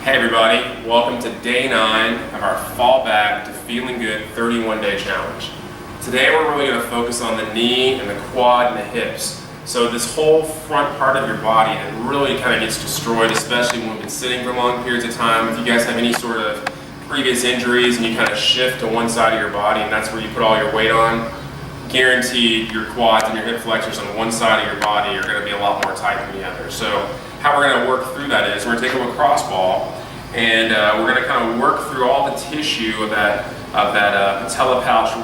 Hey everybody, welcome to day 9 of our Fall Back to Feeling Good 31-day challenge. Today we're really going to focus on the knee and the quad and the hips. So this whole front part of your body that really kind of gets destroyed, especially when we've been sitting for long periods of time. If you guys have any sort of previous injuries and you kind of shift to one side of your body and that's where you put all your weight on, guaranteed your quads and your hip flexors on one side of your body are going to be a lot more tight than the other. So how we're going to work through that is we're going to take a lacrosse ball and we're going to kind of work through all the tissue of that patella pouch,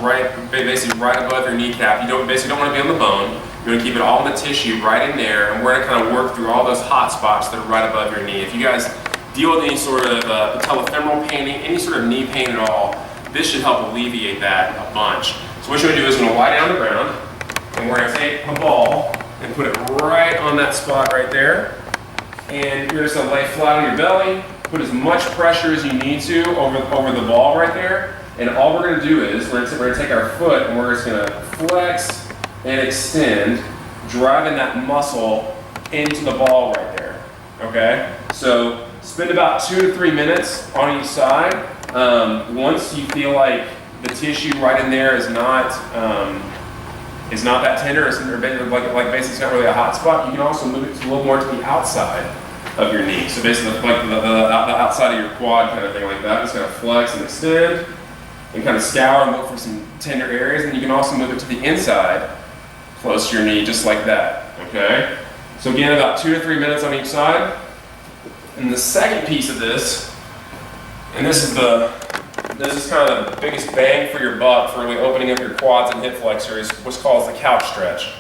basically right above your kneecap. You don't want to be on the bone. You're going to keep it all in the tissue right in there, and we're going to kind of work through all those hot spots that are right above your knee. If you guys deal with any sort of patellofemoral pain, any sort of knee pain at all, this should help alleviate that a bunch. So what you're going to do is we're going to lie down on the ground, and we're going to take a ball and put it right on that spot right there. And you're just going to lay flat on your belly, put as much pressure as you need to over the ball right there. And all we're going to do is we're going to take our foot and we're just going to flex and extend, driving that muscle into the ball right there. Okay? So spend about 2 to 3 minutes on each side. Once you feel like the tissue right in there is not that tender, like basically it's not really a hot spot, you can also move it a little more to the outside of your knee. So basically like the outside of your quad kind of thing like that. Just kind of flex and extend and kind of scour and look for some tender areas. And you can also move it to the inside, close to your knee, just like that, okay? So again, about 2 to 3 minutes on each side. And the second piece of this, and this is kind of the biggest bang for your buck for really opening up your quads and hip flexors, what's called the couch stretch.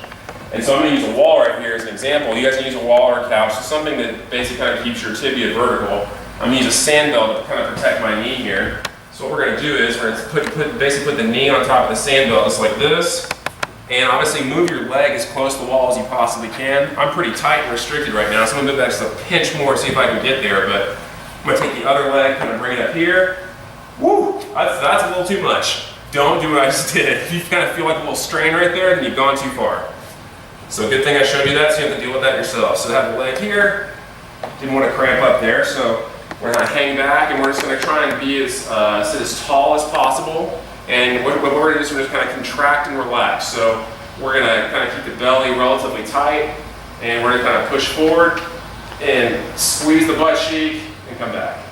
And so I'm going to use a wall right here as an example. You guys can use a wall or a couch, so something that basically kind of keeps your tibia vertical. I'm going to use a sand belt to kind of protect my knee here. So what we're going to do is we're going to basically put the knee on top of the sand belt just like this. And obviously move your leg as close to the wall as you possibly can. I'm pretty tight and restricted right now, so I'm going to move that just a pinch more, see if I can get there. But I'm going to take the other leg, kind of bring it up here. Woo! That's a little too much. Don't do what I just did. If you kind of feel like a little strain right there, then you've gone too far. So good thing I showed you that, so you have to deal with that yourself. So have the leg here. Didn't want to cramp up there, so we're going to hang back and we're just going to try and be sit as tall as possible. And what we're going to do is we're just kind of contract and relax. So we're going to kind of keep the belly relatively tight, and we're going to kind of push forward and squeeze the butt cheek and come back.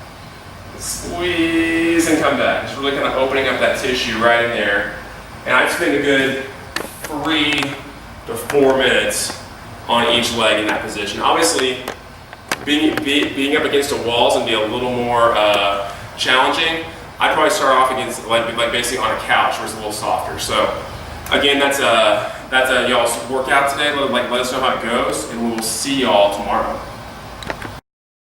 Squeeze and come back. Just really kind of opening up that tissue right in there. And I'd spend a good 3 to 4 minutes on each leg in that position. Obviously, being up against a wall is going to be a little more challenging. I'd probably start off against like basically on a couch where it's a little softer. So again, that's y'all's workout today. Let us know how it goes, and we will see y'all tomorrow.